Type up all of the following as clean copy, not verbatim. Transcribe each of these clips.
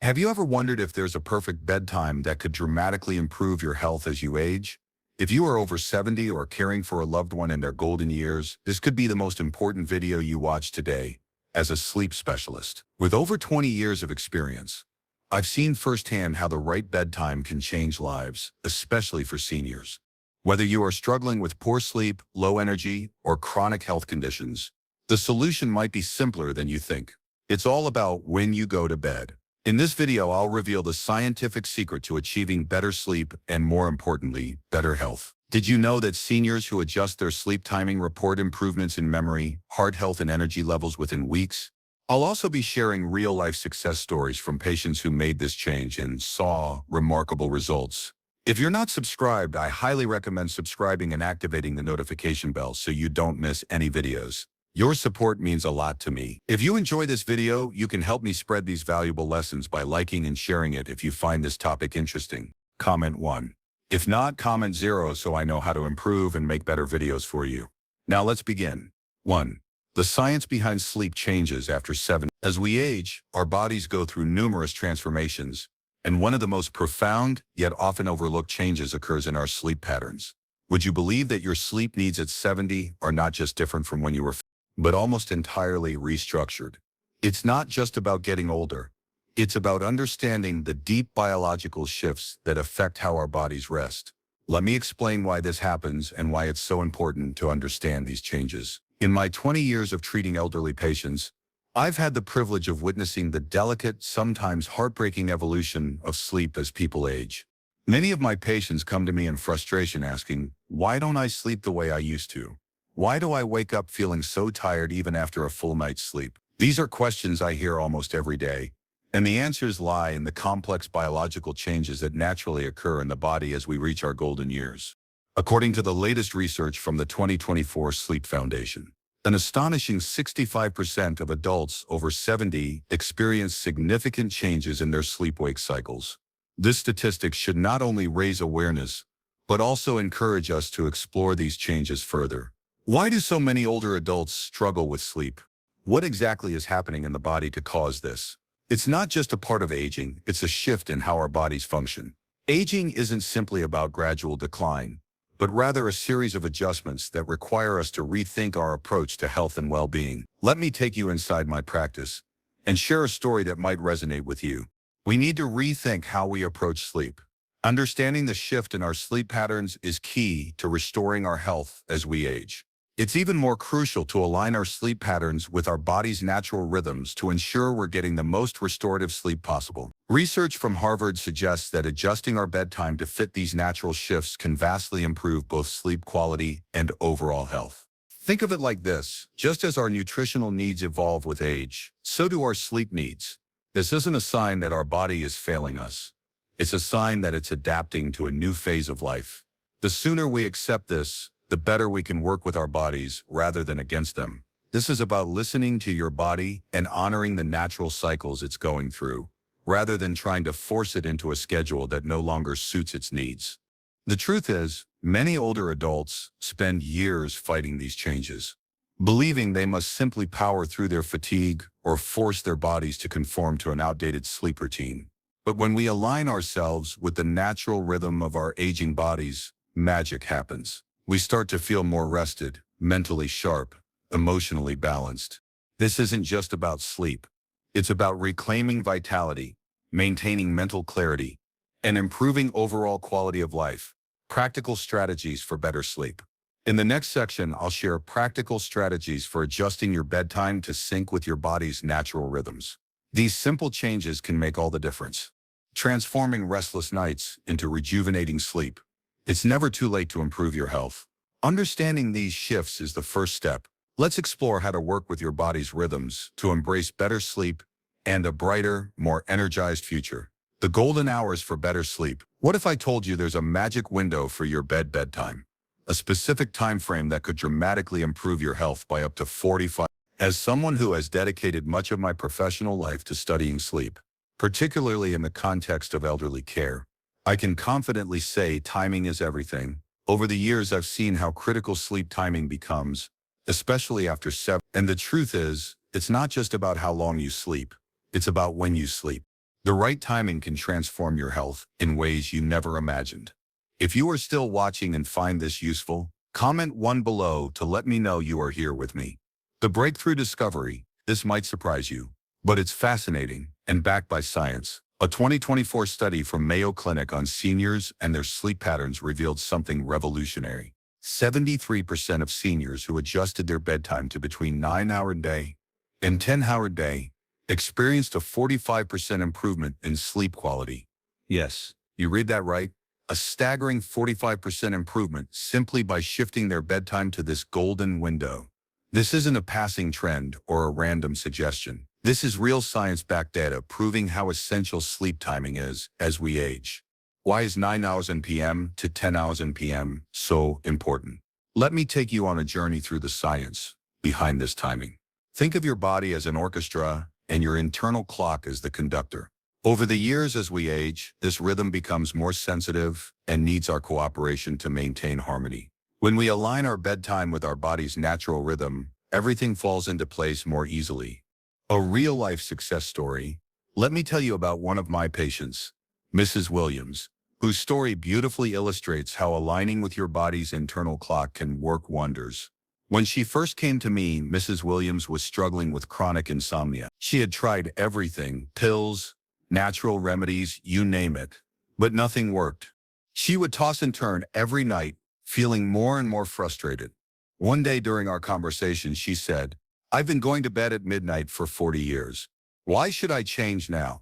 Have you ever wondered if there's a perfect bedtime that could dramatically improve your health as you age? If you are over 70 or caring for a loved one in their golden years, this could be the most important video you watch today. As a sleep specialist, with over 20 years of experience, I've seen firsthand how the right bedtime can change lives, especially for seniors. Whether you are struggling with poor sleep, low energy, or chronic health conditions, the solution might be simpler than you think. It's all about when you go to bed. In this video, I'll reveal the scientific secret to achieving better sleep and, more importantly, better health. Did you know that seniors who adjust their sleep timing report improvements in memory, heart health, and energy levels within weeks? I'll also be sharing real-life success stories from patients who made this change and saw remarkable results. If you're not subscribed, I highly recommend subscribing and activating the notification bell so you don't miss any videos. Your support means a lot to me. If you enjoy this video, you can help me spread these valuable lessons by liking and sharing it if you find this topic interesting. Comment 1. If not, comment 0 so I know how to improve and make better videos for you. Now let's begin. 1. The science behind sleep changes after 7. As we age, our bodies go through numerous transformations, and one of the most profound, yet often overlooked changes occurs in our sleep patterns. Would you believe that your sleep needs at 70 are not just different from when you were but almost entirely restructured? It's not just about getting older. It's about understanding the deep biological shifts that affect how our bodies rest. Let me explain why this happens and why it's so important to understand these changes. In my 20 years of treating elderly patients, I've had the privilege of witnessing the delicate, sometimes heartbreaking evolution of sleep as people age. Many of my patients come to me in frustration asking, "Why don't I sleep the way I used to? Why do I wake up feeling so tired even after a full night's sleep?" These are questions I hear almost every day, and the answers lie in the complex biological changes that naturally occur in the body as we reach our golden years. According to the latest research from the 2024 Sleep Foundation, an astonishing 65% of adults over 70 experience significant changes in their sleep-wake cycles. This statistic should not only raise awareness, but also encourage us to explore these changes further. Why do so many older adults struggle with sleep? What exactly is happening in the body to cause this? It's not just a part of aging, it's a shift in how our bodies function. Aging isn't simply about gradual decline, but rather a series of adjustments that require us to rethink our approach to health and well-being. Let me take you inside my practice and share a story that might resonate with you. We need to rethink how we approach sleep. Understanding the shift in our sleep patterns is key to restoring our health as we age. It's even more crucial to align our sleep patterns with our body's natural rhythms to ensure we're getting the most restorative sleep possible. Research from Harvard suggests that adjusting our bedtime to fit these natural shifts can vastly improve both sleep quality and overall health. Think of it like this: just as our nutritional needs evolve with age, so do our sleep needs. This isn't a sign that our body is failing us. It's a sign that it's adapting to a new phase of life. The sooner we accept this, the better we can work with our bodies rather than against them. This is about listening to your body and honoring the natural cycles it's going through, rather than trying to force it into a schedule that no longer suits its needs. The truth is, many older adults spend years fighting these changes, believing they must simply power through their fatigue or force their bodies to conform to an outdated sleep routine. But when we align ourselves with the natural rhythm of our aging bodies, magic happens. We start to feel more rested, mentally sharp, emotionally balanced. This isn't just about sleep. It's about reclaiming vitality, maintaining mental clarity, and improving overall quality of life. Practical strategies for better sleep. In the next section, I'll share practical strategies for adjusting your bedtime to sync with your body's natural rhythms. These simple changes can make all the difference, transforming restless nights into rejuvenating sleep. It's never too late to improve your health. Understanding these shifts is the first step. Let's explore how to work with your body's rhythms to embrace better sleep and a brighter, more energized future. The golden hours for better sleep. What if I told you there's a magic window for your bedtime? A specific time frame that could dramatically improve your health by up to 45. As someone who has dedicated much of my professional life to studying sleep, particularly in the context of elderly care, I can confidently say timing is everything. Over the years, I've seen how critical sleep timing becomes, especially after 7. And the truth is, it's not just about how long you sleep. It's about when you sleep. The right timing can transform your health in ways you never imagined. If you are still watching and find this useful, comment 1 below to let me know you are here with me. The breakthrough discovery, this might surprise you, but it's fascinating and backed by science. A 2024 study from Mayo Clinic on seniors and their sleep patterns revealed something revolutionary. 73% of seniors who adjusted their bedtime to between 9-hour a day and 10-hour a day experienced a 45% improvement in sleep quality. Yes, you read that right. A staggering 45% improvement simply by shifting their bedtime to this golden window. This isn't a passing trend or a random suggestion. This is real science-backed data proving how essential sleep timing is as we age. Why is 9 hours in p.m. to 10 hours in p.m. so important? Let me take you on a journey through the science behind this timing. Think of your body as an orchestra and your internal clock as the conductor. Over the years as we age, this rhythm becomes more sensitive and needs our cooperation to maintain harmony. When we align our bedtime with our body's natural rhythm, everything falls into place more easily. A real-life success story. Let me tell you about one of my patients, Mrs. Williams, whose story beautifully illustrates how aligning with your body's internal clock can work wonders. When she first came to me, Mrs. Williams was struggling with chronic insomnia. She had tried everything, pills, natural remedies, you name it, but nothing worked. She would toss and turn every night, feeling more and more frustrated. One day during our conversation, she said, "I've been going to bed at midnight for 40 years. Why should I change now?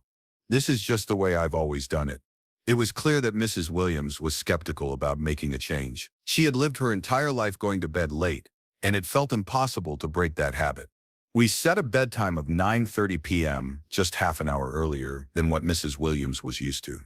This is just the way I've always done it." It was clear that Mrs. Williams was skeptical about making a change. She had lived her entire life going to bed late, and it felt impossible to break that habit. We set a bedtime of 9:30 p.m., just half an hour earlier than what Mrs. Williams was used to.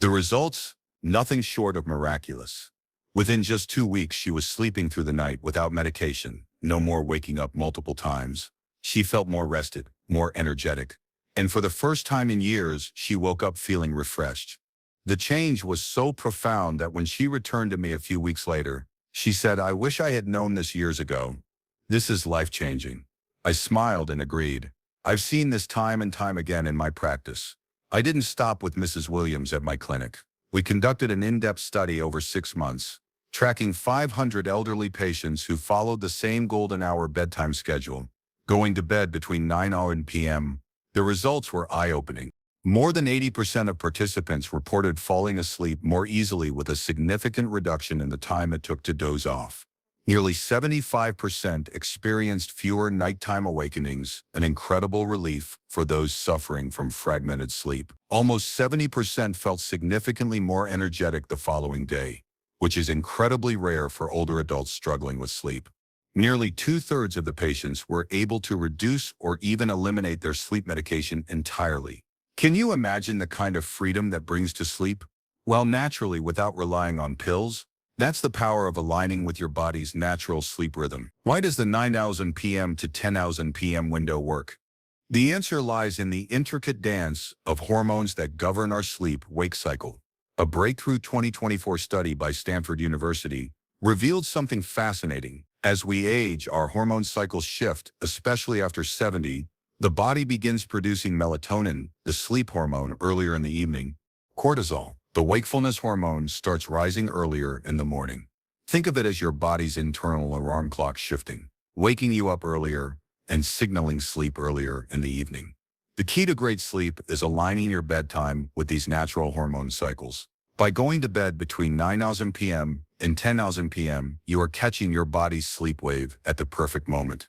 The results? Nothing short of miraculous. Within just 2 weeks, she was sleeping through the night without medication, no more waking up multiple times. She felt more rested, more energetic, and for the first time in years, she woke up feeling refreshed. The change was so profound that when she returned to me a few weeks later, she said, "I wish I had known this years ago. This is life-changing." I smiled and agreed. I've seen this time and time again in my practice. I didn't stop with Mrs. Williams at my clinic. We conducted an in-depth study over 6 months, tracking 500 elderly patients who followed the same golden hour bedtime schedule, going to bed between 9 and p.m. The results were eye-opening. More than 80% of participants reported falling asleep more easily with a significant reduction in the time it took to doze off. Nearly 75% experienced fewer nighttime awakenings, an incredible relief for those suffering from fragmented sleep. Almost 70% felt significantly more energetic the following day, which is incredibly rare for older adults struggling with sleep. Nearly 2/3 of the patients were able to reduce or even eliminate their sleep medication entirely. Can you imagine the kind of freedom that brings to sleep? Well, naturally, without relying on pills. That's the power of aligning with your body's natural sleep rhythm. Why does the 9 hours in p.m. to 10 hours in p.m. window work? The answer lies in the intricate dance of hormones that govern our sleep-wake cycle. A breakthrough 2024 study by Stanford University revealed something fascinating. As we age, our hormone cycles shift, especially after 70. The body begins producing melatonin, the sleep hormone, earlier in the evening. Cortisol, the wakefulness hormone, starts rising earlier in the morning. Think of it as your body's internal alarm clock shifting, waking you up earlier and signaling sleep earlier in the evening. The key to great sleep is aligning your bedtime with these natural hormone cycles. By going to bed between 9 hours in p.m. and 10 hours in p.m., you are catching your body's sleep wave at the perfect moment.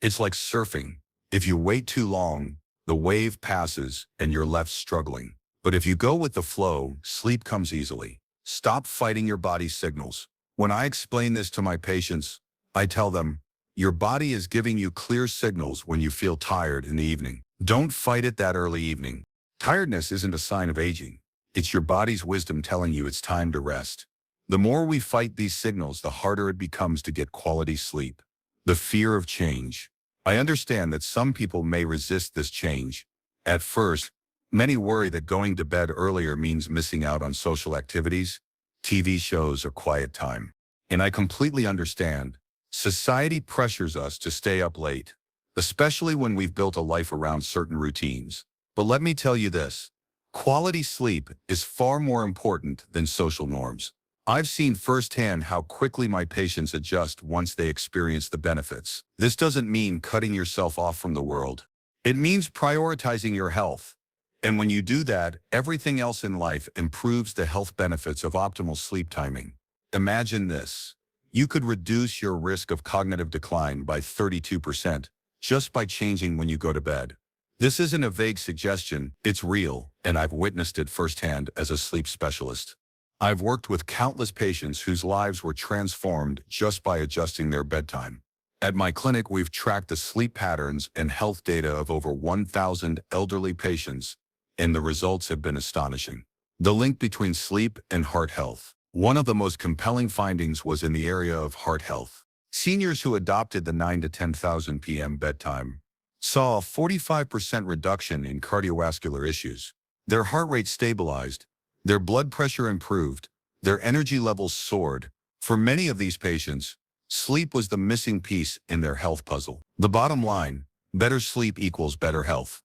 It's like surfing. If you wait too long, the wave passes and you're left struggling. But if you go with the flow, sleep comes easily. Stop fighting your body's signals. When I explain this to my patients, I tell them, your body is giving you clear signals when you feel tired in the evening. Don't fight it that early evening. Tiredness isn't a sign of aging. It's your body's wisdom telling you it's time to rest. The more we fight these signals, the harder it becomes to get quality sleep. The fear of change. I understand that some people may resist this change. At first, many worry that going to bed earlier means missing out on social activities, TV shows, or quiet time. And I completely understand. Society pressures us to stay up late, especially when we've built a life around certain routines. But let me tell you this, Quality sleep is far more important than social norms. I've seen firsthand how quickly my patients adjust once they experience the benefits. This doesn't mean cutting yourself off from the world. It means prioritizing your health. And when you do that, everything else in life improves. The health benefits of optimal sleep timing. Imagine this. You could reduce your risk of cognitive decline by 32% just by changing when you go to bed. This isn't a vague suggestion, it's real, and I've witnessed it firsthand as a sleep specialist. I've worked with countless patients whose lives were transformed just by adjusting their bedtime. At my clinic, we've tracked the sleep patterns and health data of over 1,000 elderly patients, and the results have been astonishing. The link between sleep and heart health. One of the most compelling findings was in the area of heart health. Seniors who adopted the 9 to 10,000 p.m. bedtime saw a 45% reduction in cardiovascular issues. Their heart rate stabilized, their blood pressure improved, their energy levels soared. For many of these patients, sleep was the missing piece in their health puzzle. The bottom line, better sleep equals better health.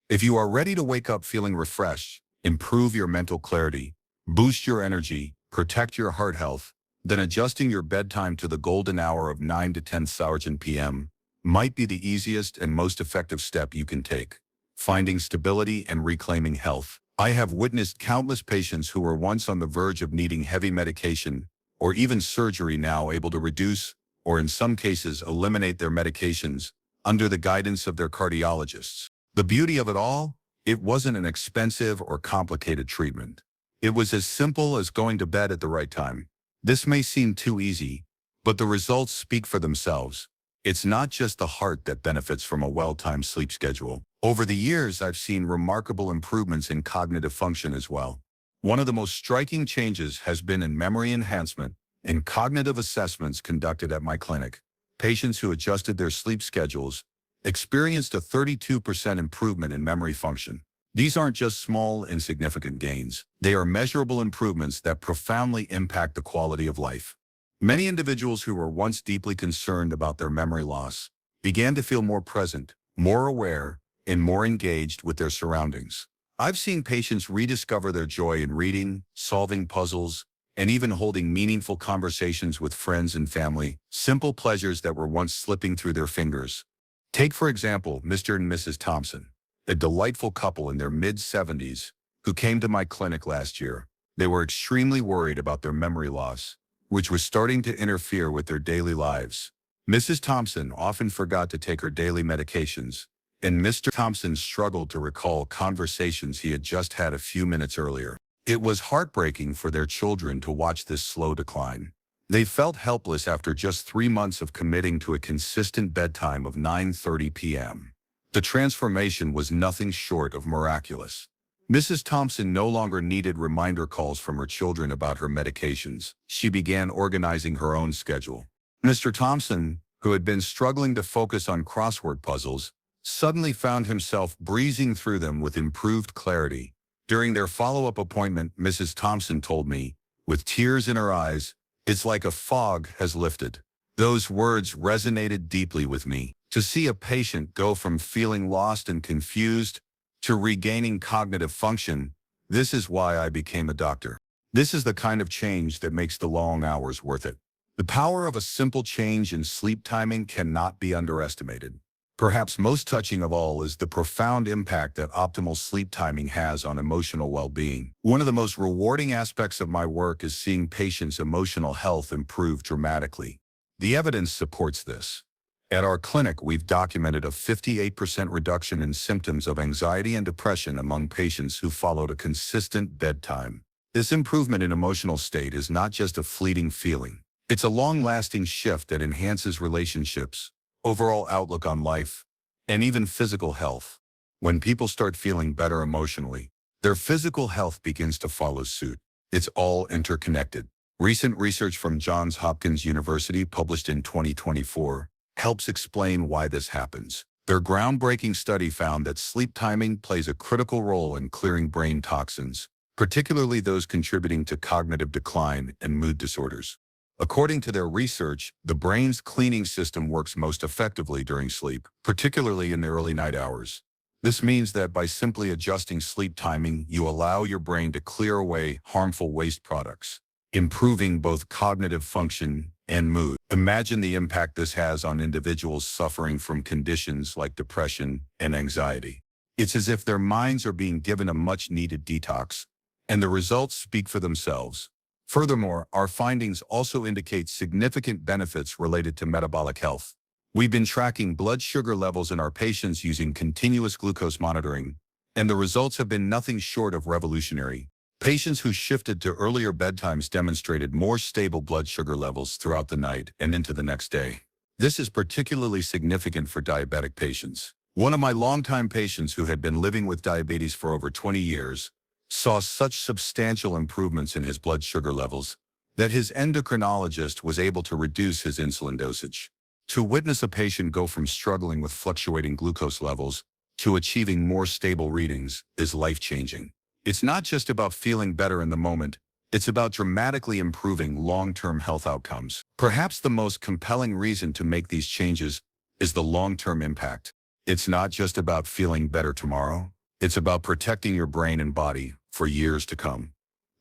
If you are ready to wake up feeling refreshed, improve your mental clarity, boost your energy, protect your heart health, then adjusting your bedtime to the golden hour of 9 to 10,000 p.m. might be the easiest and most effective step you can take. Finding stability and reclaiming health. I have witnessed countless patients who were once on the verge of needing heavy medication or even surgery now able to reduce, or in some cases eliminate their medications under the guidance of their cardiologists. The beauty of it all, it wasn't an expensive or complicated treatment. It was as simple as going to bed at the right time. This may seem too easy, but the results speak for themselves. It's not just the heart that benefits from a well-timed sleep schedule. Over the years, I've seen remarkable improvements in cognitive function as well. One of the most striking changes has been in memory enhancement. In cognitive assessments conducted at my clinic, patients who adjusted their sleep schedules experienced a 32% improvement in memory function. These aren't just small, insignificant gains. They are measurable improvements that profoundly impact the quality of life. Many individuals who were once deeply concerned about their memory loss began to feel more present, more aware, and more engaged with their surroundings. I've seen patients rediscover their joy in reading, solving puzzles, and even holding meaningful conversations with friends and family, simple pleasures that were once slipping through their fingers. Take, for example, Mr. and Mrs. Thompson, a delightful couple in their mid-70s who came to my clinic last year. They were extremely worried about their memory loss, which was starting to interfere with their daily lives. Mrs. Thompson often forgot to take her daily medications, and Mr. Thompson struggled to recall conversations he had just had a few minutes earlier. It was heartbreaking for their children to watch this slow decline. They felt helpless after just 3 months of committing to a consistent bedtime of 9:30 p.m. The transformation was nothing short of miraculous. Mrs. Thompson no longer needed reminder calls from her children about her medications. She began organizing her own schedule. Mr. Thompson, who had been struggling to focus on crossword puzzles, suddenly found himself breezing through them with improved clarity. During their follow-up appointment, Mrs. Thompson told me, with tears in her eyes, "It's like a fog has lifted." Those words resonated deeply with me. To see a patient go from feeling lost and confused to regaining cognitive function, this is why I became a doctor. This is the kind of change that makes the long hours worth it. The power of a simple change in sleep timing cannot be underestimated. Perhaps most touching of all is the profound impact that optimal sleep timing has on emotional well-being. One of the most rewarding aspects of my work is seeing patients' emotional health improve dramatically. The evidence supports this. At our clinic, we've documented a 58% reduction in symptoms of anxiety and depression among patients who followed a consistent bedtime. This improvement in emotional state is not just a fleeting feeling. It's a long-lasting shift that enhances relationships, overall outlook on life, and even physical health. When people start feeling better emotionally, their physical health begins to follow suit. It's all interconnected. Recent research from Johns Hopkins University, published in 2024, helps explain why this happens. Their groundbreaking study found that sleep timing plays a critical role in clearing brain toxins, particularly those contributing to cognitive decline and mood disorders. According to their research, the brain's cleaning system works most effectively during sleep, particularly in the early night hours. This means that by simply adjusting sleep timing, you allow your brain to clear away harmful waste products, improving both cognitive function and mood. Imagine the impact this has on individuals suffering from conditions like depression and anxiety. It's as if their minds are being given a much-needed detox, and the results speak for themselves. Furthermore, our findings also indicate significant benefits related to metabolic health. We've been tracking blood sugar levels in our patients using continuous glucose monitoring, and the results have been nothing short of revolutionary. Patients who shifted to earlier bedtimes demonstrated more stable blood sugar levels throughout the night and into the next day. This is particularly significant for diabetic patients. One of my longtime patients who had been living with diabetes for over 20 years saw such substantial improvements in his blood sugar levels that his endocrinologist was able to reduce his insulin dosage. To witness a patient go from struggling with fluctuating glucose levels to achieving more stable readings is life-changing. It's not just about feeling better in the moment, it's about dramatically improving long-term health outcomes. Perhaps the most compelling reason to make these changes is the long-term impact. It's not just about feeling better tomorrow, it's about protecting your brain and body for years to come.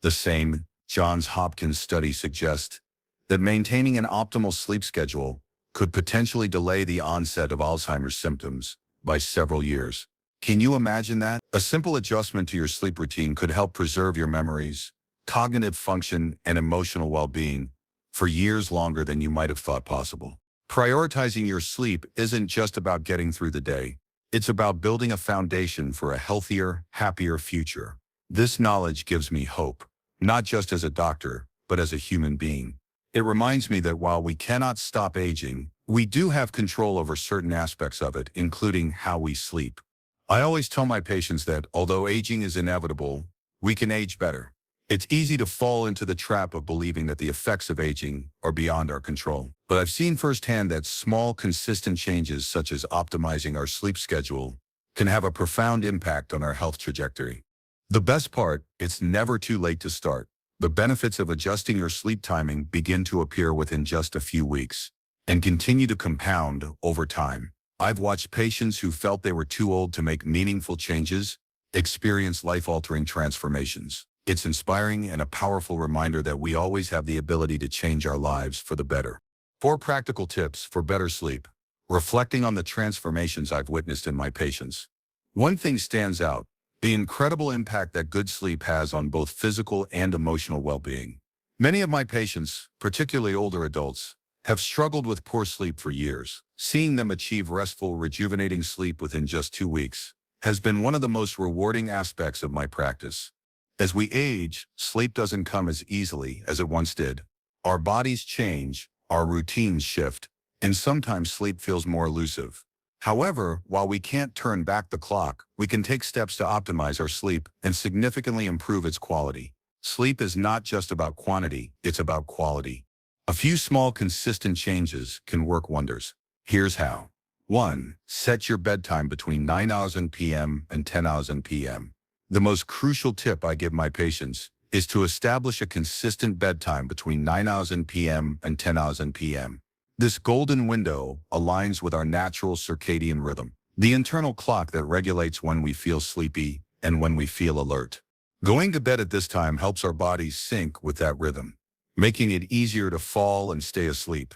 The same Johns Hopkins study suggests that maintaining an optimal sleep schedule could potentially delay the onset of Alzheimer's symptoms by several years. Can you imagine that? A simple adjustment to your sleep routine could help preserve your memories, cognitive function, and emotional well-being for years longer than you might have thought possible. Prioritizing your sleep isn't just about getting through the day. It's about building a foundation for a healthier, happier future. This knowledge gives me hope, not just as a doctor, but as a human being. It reminds me that while we cannot stop aging, we do have control over certain aspects of it, including how we sleep. I always tell my patients that although aging is inevitable, we can age better. It's easy to fall into the trap of believing that the effects of aging are beyond our control. But I've seen firsthand that small, consistent changes such as optimizing our sleep schedule can have a profound impact on our health trajectory. The best part, it's never too late to start. The benefits of adjusting your sleep timing begin to appear within just a few weeks and continue to compound over time. I've watched patients who felt they were too old to make meaningful changes experience life-altering transformations. It's inspiring and a powerful reminder that we always have the ability to change our lives for the better. 4 practical tips for better sleep. Reflecting on the transformations I've witnessed in my patients. One thing stands out: the incredible impact that good sleep has on both physical and emotional well-being. Many of my patients, particularly older adults, have struggled with poor sleep for years. Seeing them achieve restful, rejuvenating sleep within just 2 weeks has been one of the most rewarding aspects of my practice. As we age, sleep doesn't come as easily as it once did. Our bodies change, our routines shift, and sometimes sleep feels more elusive. However, while we can't turn back the clock, we can take steps to optimize our sleep and significantly improve its quality. Sleep is not just about quantity, it's about quality. A few small, consistent changes can work wonders. Here's how. 1. Set your bedtime between 9:00 p.m. and 10:00 p.m. The most crucial tip I give my patients is to establish a consistent bedtime between 9:00 p.m. and 10:00 p.m. This golden window aligns with our natural circadian rhythm, the internal clock that regulates when we feel sleepy and when we feel alert. Going to bed at this time helps our bodies sync with that rhythm, making it easier to fall and stay asleep.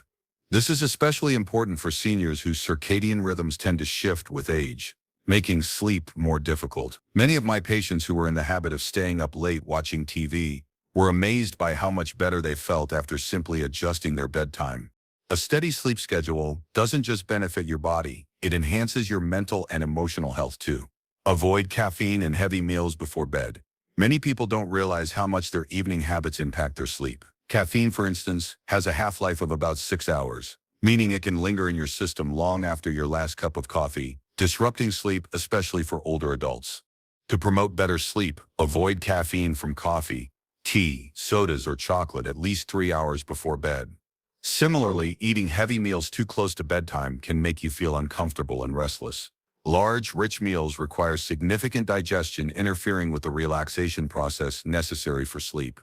This is especially important for seniors whose circadian rhythms tend to shift with age, making sleep more difficult. Many of my patients who were in the habit of staying up late watching TV were amazed by how much better they felt after simply adjusting their bedtime. A steady sleep schedule doesn't just benefit your body, it enhances your mental and emotional health too. Avoid caffeine and heavy meals before bed. Many people don't realize how much their evening habits impact their sleep. Caffeine, for instance, has a half-life of about 6 hours, meaning it can linger in your system long after your last cup of coffee, disrupting sleep, especially for older adults. To promote better sleep, avoid caffeine from coffee, tea, sodas, or chocolate at least 3 hours before bed. Similarly, eating heavy meals too close to bedtime can make you feel uncomfortable and restless. Large, rich meals require significant digestion, interfering with the relaxation process necessary for sleep.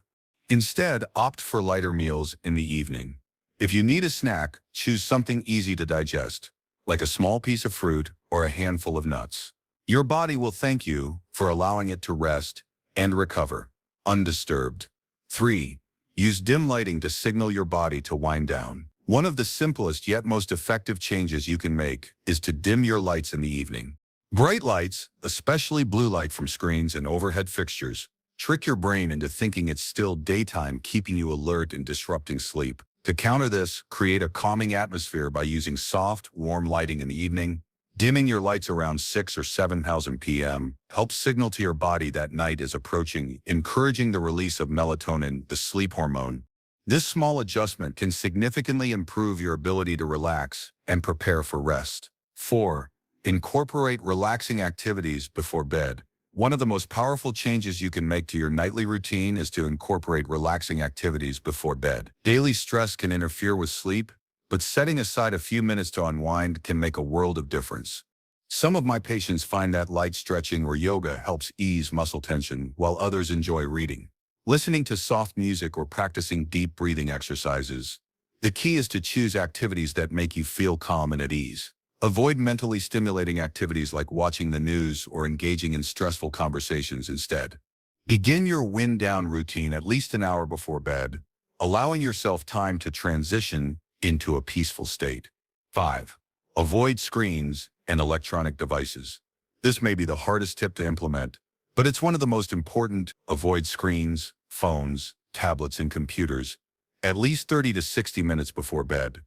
Instead, opt for lighter meals in the evening. If you need a snack, choose something easy to digest, like a small piece of fruit or a handful of nuts. Your body will thank you for allowing it to rest and recover undisturbed. 3. Use dim lighting to signal your body to wind down. One of the simplest yet most effective changes you can make is to dim your lights in the evening. Bright lights, especially blue light from screens and overhead fixtures, trick your brain into thinking it's still daytime, keeping you alert and disrupting sleep. To counter this, create a calming atmosphere by using soft, warm lighting in the evening. Dimming your lights around 6 or 7,000 p.m. helps signal to your body that night is approaching, encouraging the release of melatonin, the sleep hormone. This small adjustment can significantly improve your ability to relax and prepare for rest. 4. Incorporate relaxing activities before bed. One of the most powerful changes you can make to your nightly routine is to incorporate relaxing activities before bed. Daily stress can interfere with sleep, but setting aside a few minutes to unwind can make a world of difference. Some of my patients find that light stretching or yoga helps ease muscle tension, while others enjoy reading, listening to soft music, or practicing deep breathing exercises. The key is to choose activities that make you feel calm and at ease. Avoid mentally stimulating activities like watching the news or engaging in stressful conversations instead. Begin your wind-down routine at least an hour before bed, allowing yourself time to transition into a peaceful state. 5. Avoid screens and electronic devices. This may be the hardest tip to implement, but it's one of the most important. Avoid screens, phones, tablets, and computers at least 30 to 60 minutes before bed.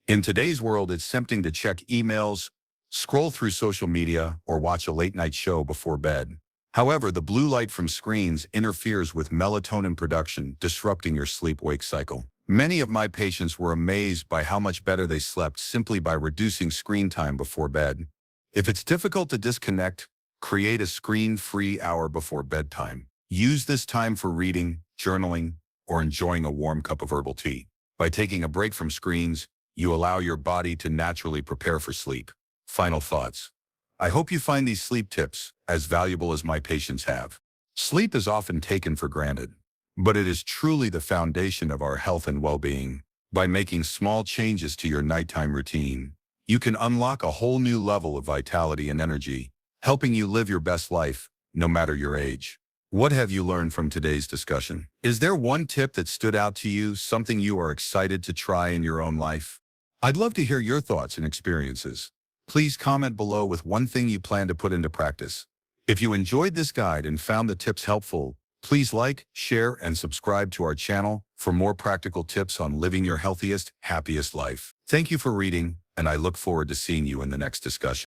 In today's world, it's tempting to check emails, scroll through social media, or watch a late-night show before bed. However, the blue light from screens interferes with melatonin production, disrupting your sleep-wake cycle. Many of my patients were amazed by how much better they slept simply by reducing screen time before bed. If it's difficult to disconnect, create a screen-free hour before bedtime. Use this time for reading, journaling, or enjoying a warm cup of herbal tea. By taking a break from screens, you allow your body to naturally prepare for sleep. Final thoughts. I hope you find these sleep tips as valuable as my patients have. Sleep is often taken for granted, but it is truly the foundation of our health and well-being. By making small changes to your nighttime routine, you can unlock a whole new level of vitality and energy, helping you live your best life, no matter your age. What have you learned from today's discussion? Is there one tip that stood out to you, something you are excited to try in your own life? I'd love to hear your thoughts and experiences. Please comment below with one thing you plan to put into practice. If you enjoyed this guide and found the tips helpful, please like, share, and subscribe to our channel for more practical tips on living your healthiest, happiest life. Thank you for reading, and I look forward to seeing you in the next discussion.